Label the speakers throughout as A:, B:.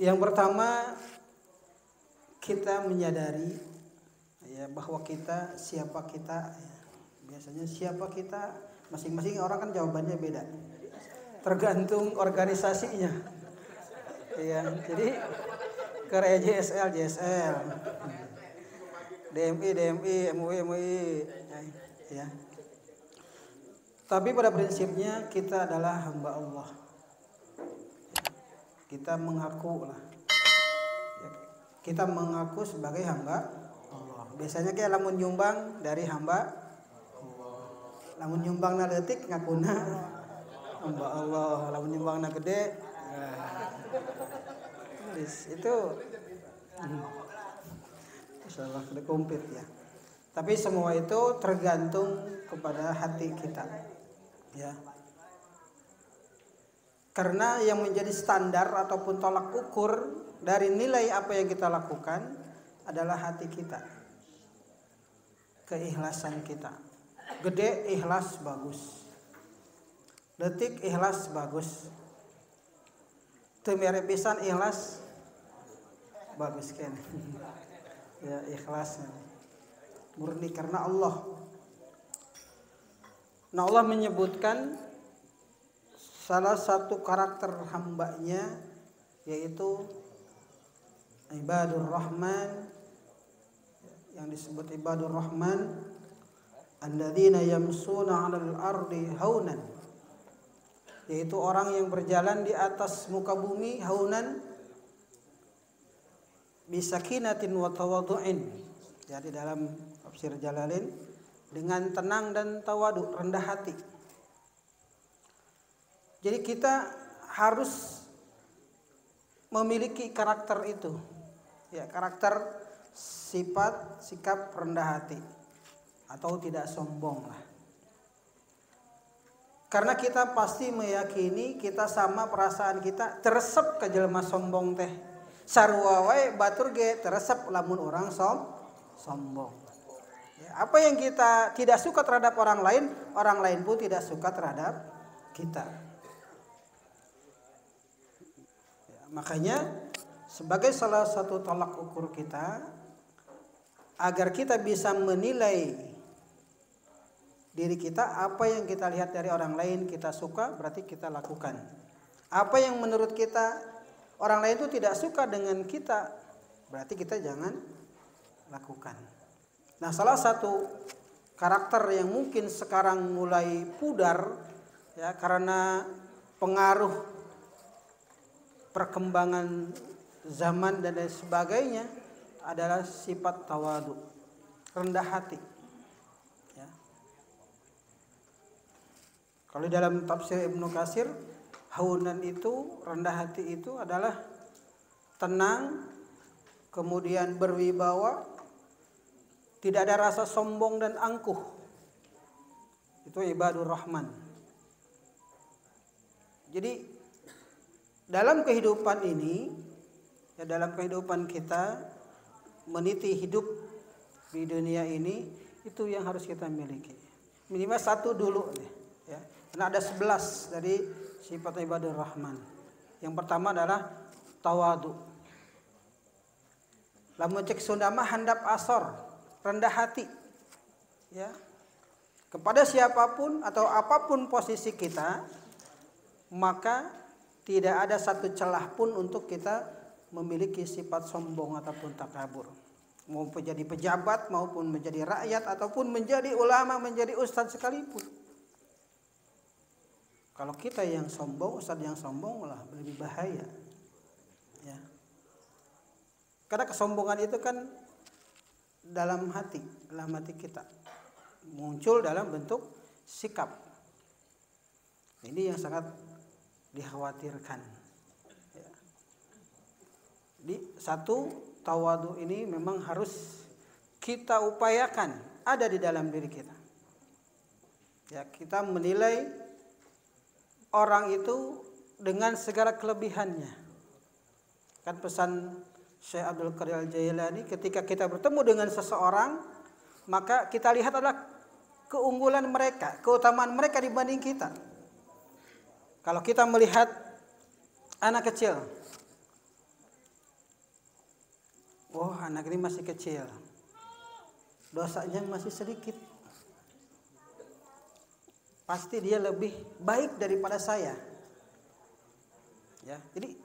A: Yang pertama, kita menyadari ya bahwa siapa kita ya. Biasanya siapa kita, masing-masing orang kan jawabannya beda. Tergantung organisasinya. Ya, jadi karya JSL, DMI, MUI, ya. Tapi pada prinsipnya kita adalah hamba Allah. Kita mengaku lah. Kita mengaku sebagai hamba Allah. Biasanya kayak lamun nyumbang dari hamba Allah. Lamun nyumbang na leutik ngakuna hamba Allah. Lamun nyumbang na gede itu salah kena komplit ya. Tapi semua itu tergantung kepada hati kita. Ya. Karena yang menjadi standar ataupun tolak ukur dari nilai apa yang kita lakukan adalah hati kita. Keikhlasan kita. Gede ikhlas bagus. Detik ikhlas bagus. Teu mere pisan ikhlas bagus kan. Ya ikhlas. Murni karena Allah. Nah Allah menyebutkan salah satu karakter hambanya yaitu ibadur rahman, yang disebut ibadur rahman alladzina yamsuna 'alal ardi haunan, yaitu orang yang berjalan di atas muka bumi haunan bisakinatin wa tawadhu'in. Jadi dalam tafsir Jalalain dengan tenang dan tawadu, rendah hati. Jadi kita harus memiliki karakter itu. Ya, karakter sifat sikap rendah hati atau tidak sombong lah. Karena kita pasti meyakini kita sama perasaan kita teresep ke jelema sombong teh. Sarua wae batur ge teresep lamun orang sombong. Ya, apa yang kita tidak suka terhadap orang lain pun tidak suka terhadap kita. Makanya sebagai salah satu tolak ukur kita agar kita bisa menilai diri kita, apa yang kita lihat dari orang lain kita suka berarti kita lakukan. Apa yang menurut kita orang lain itu tidak suka dengan kita berarti kita jangan lakukan. Nah, salah satu karakter yang mungkin sekarang mulai pudar ya karena pengaruh perkembangan zaman dan lain sebagainya adalah sifat tawadu, rendah hati. Ya. Kalau dalam tafsir Ibnu Katsir, haunan itu, rendah hati itu adalah tenang, kemudian berwibawa, tidak ada rasa sombong dan angkuh. Itu ibadur rahman. Jadi dalam kehidupan ini, ya dalam kehidupan kita meniti hidup di dunia ini, itu yang harus kita miliki. Minimal satu dulu nih, ya. Karena ada 11 dari sifat ibadur rahman. Yang pertama adalah tawadu. Lamun cek Sunda mah handap asor, rendah hati. Ya. Kepada siapapun atau apapun posisi kita, maka tidak ada satu celah pun untuk kita memiliki sifat sombong ataupun takabur. Mau menjadi pejabat maupun menjadi rakyat ataupun menjadi ulama, menjadi ustadz sekalipun. Kalau kita yang sombong, ustadz yang sombong malah lebih bahaya. Ya. Karena kesombongan itu kan dalam hati kita. Muncul dalam bentuk sikap. Ini yang sangat dikhawatirkan. Ya. Di satu tawadu ini memang harus kita upayakan ada di dalam diri kita. Ya, kita menilai orang itu dengan segala kelebihannya. Kan pesan Syekh Abdul Qadir Al-Jailani, ketika kita bertemu dengan seseorang, maka kita lihat adalah keunggulan mereka, keutamaan mereka dibanding kita. Kalau kita melihat anak kecil, oh anak ini masih kecil, dosanya masih sedikit, pasti dia lebih baik daripada saya. Ya, jadi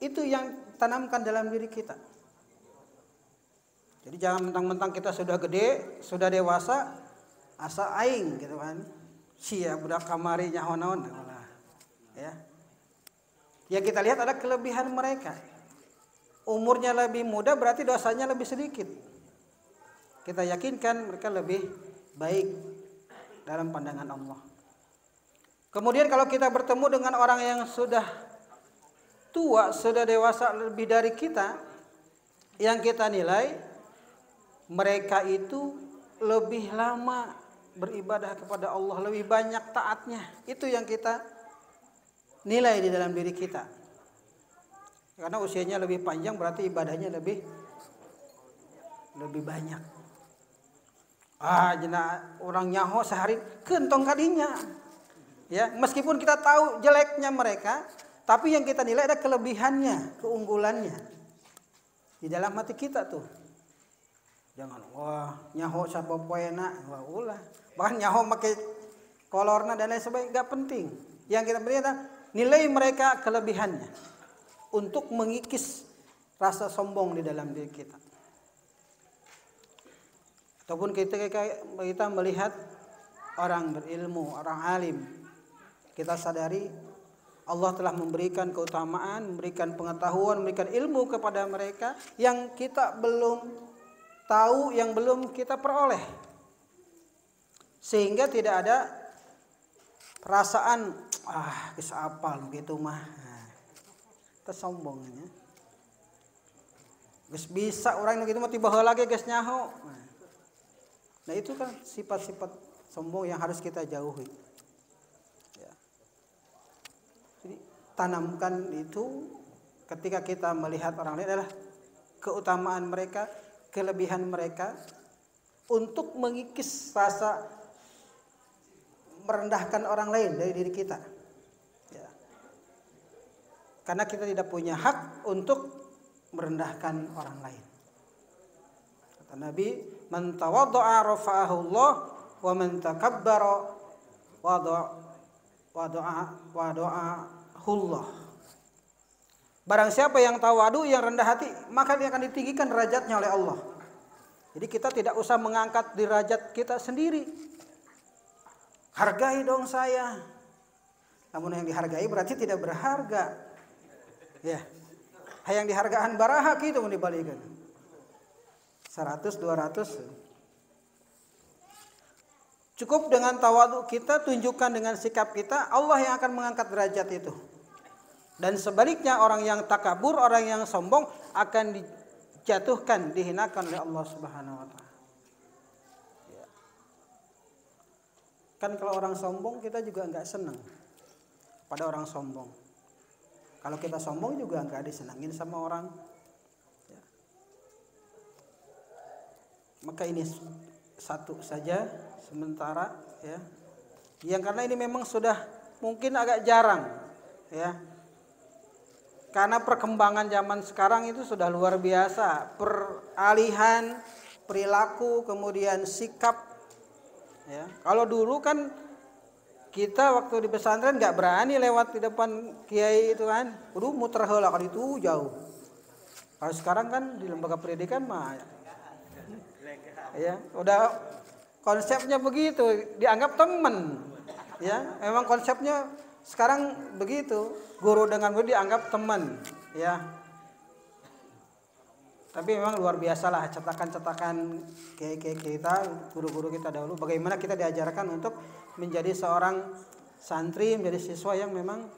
A: itu yang tanamkan dalam diri kita. Jadi jangan mentang-mentang kita sudah gede, sudah dewasa, asa aing gitu kan. Sia budak kamari nyaho-naon ya. Yang kita lihat ada kelebihan mereka. Umurnya lebih muda berarti dosanya lebih sedikit. Kita yakinkan mereka lebih baik dalam pandangan Allah. Kemudian kalau kita bertemu dengan orang yang sudah tua, sudah dewasa lebih dari kita, yang kita nilai mereka itu lebih lama beribadah kepada Allah, lebih banyak taatnya. Itu yang kita nilai di dalam diri kita. Karena usianya lebih panjang berarti ibadahnya lebih banyak. Jena orang nyaho sehari kentong kadinya. Ya, meskipun kita tahu jeleknya mereka, tapi yang kita nilai ada kelebihannya, keunggulannya di dalam hati kita tuh. Jangan wah nyaho sapopoena, wah ulah. Bahkan nyaho pakai kolorna dan lain sebagainya enggak penting. Yang kita beri adalah nilai mereka kelebihannya untuk mengikis rasa sombong di dalam diri kita. Ataupun kita melihat orang berilmu, orang alim, kita sadari Allah telah memberikan keutamaan, memberikan pengetahuan, memberikan ilmu kepada mereka yang kita belum tahu, yang belum kita peroleh. Sehingga tidak ada perasaan bisa apal gitu mah. Kita sombongnya. Geus bisa orang gitu mah tiba heula ge geus nyaho. Nah, itu kan sifat-sifat sombong yang harus kita jauhi. Ya. Jadi tanamkan itu ketika kita melihat orang lain adalah keutamaan mereka, kelebihan mereka untuk mengikis rasa merendahkan orang lain dari diri kita. Ya. Karena kita tidak punya hak untuk merendahkan orang lain. Kata Nabi, man tawadda'a rafa'ahu Allah wa man takabbara wada'ahu Allah. Barang siapa yang tawadu, yang rendah hati, maka dia akan ditinggikan derajatnya oleh Allah. Jadi kita tidak usah mengangkat derajat kita sendiri. Hargai dong saya. Namun yang dihargai berarti tidak berharga. Ya. Hayang dihargaan baraha kitu mun dibalikeun. 100 200. Cukup dengan tawadu kita, tunjukkan dengan sikap kita, Allah yang akan mengangkat derajat itu. Dan sebaliknya orang yang takabur, orang yang sombong akan dijatuhkan, dihinakan oleh Allah Subhanahu wa taala. Ya. Kan kalau orang sombong kita juga enggak senang pada orang sombong. Kalau kita sombong juga enggak disenangin sama orang. Ya. Maka ini satu saja sementara ya. Yang karena ini memang sudah mungkin agak jarang ya. Karena perkembangan zaman sekarang itu sudah luar biasa, peralihan perilaku, kemudian sikap. Ya. Kalau dulu kan kita waktu di pesantren nggak berani lewat di depan kiai itu kan, kudu muter heula kan itu jauh. Kalau sekarang kan di lembaga pendidikan mah, ya udah konsepnya begitu, dianggap teman. Ya, memang konsepnya sekarang begitu, guru dengan murid dianggap teman, ya. Tapi memang luar biasa lah cetakan-cetakan kita, guru-guru kita dahulu. Bagaimana kita diajarkan untuk menjadi seorang santri, menjadi siswa yang memang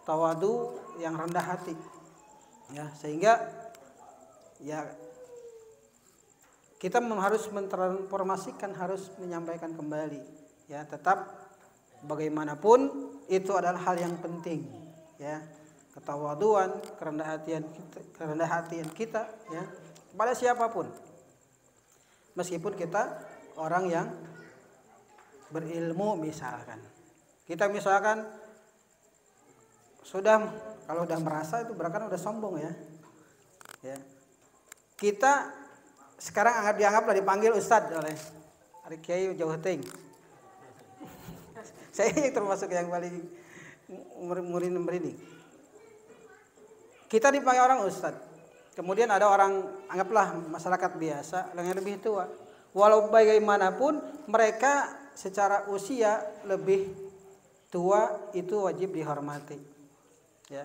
A: tawadu, yang rendah hati, ya. Sehingga ya kita harus mentransformasikan, harus menyampaikan kembali, ya. Tetap bagaimanapun itu adalah hal yang penting, ya, ketawaduan, kerendah hatian kita, ya, kepada siapapun, meskipun kita orang yang berilmu misalkan, kita misalkan kalau udah merasa itu berarti udah sombong ya, ya, kita sekarang dianggaplah dipanggil Ustadz oleh Ari Kiai Jauh Ting. Saya termasuk yang paling murid ini. Kita dipanggil orang Ustadz. Kemudian ada orang, anggaplah masyarakat biasa yang lebih tua. Walau bagaimanapun mereka secara usia lebih tua itu wajib dihormati. Ya.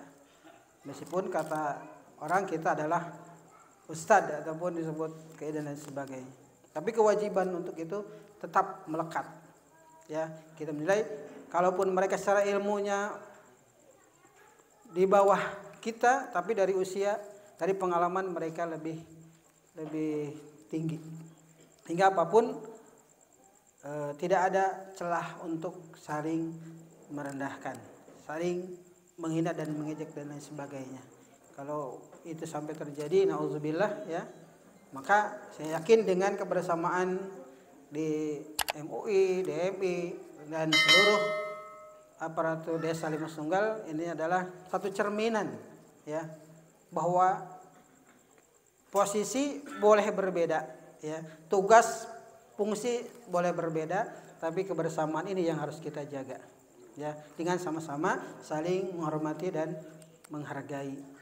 A: Meskipun kata orang kita adalah Ustadz ataupun disebut kiai dan lain sebagainya. Tapi kewajiban untuk itu tetap melekat. Ya, kita menilai kalaupun mereka secara ilmunya di bawah kita, tapi dari usia, dari pengalaman mereka lebih tinggi. Hingga apapun tidak ada celah untuk saling merendahkan, saling menghina dan mengejek dan lain sebagainya. Kalau itu sampai terjadi, naudzubillah ya, maka saya yakin dengan kebersamaan di MUI, DMI dan seluruh aparatur Desa Limas Tunggal ini adalah satu cerminan ya, bahwa posisi boleh berbeda ya, tugas fungsi boleh berbeda, tapi kebersamaan ini yang harus kita jaga ya, dengan sama-sama saling menghormati dan menghargai.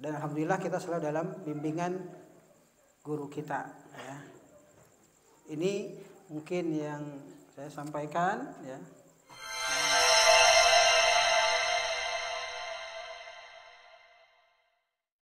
A: Dan alhamdulillah kita selalu dalam bimbingan guru kita ya. Ini mungkin yang saya sampaikan ya.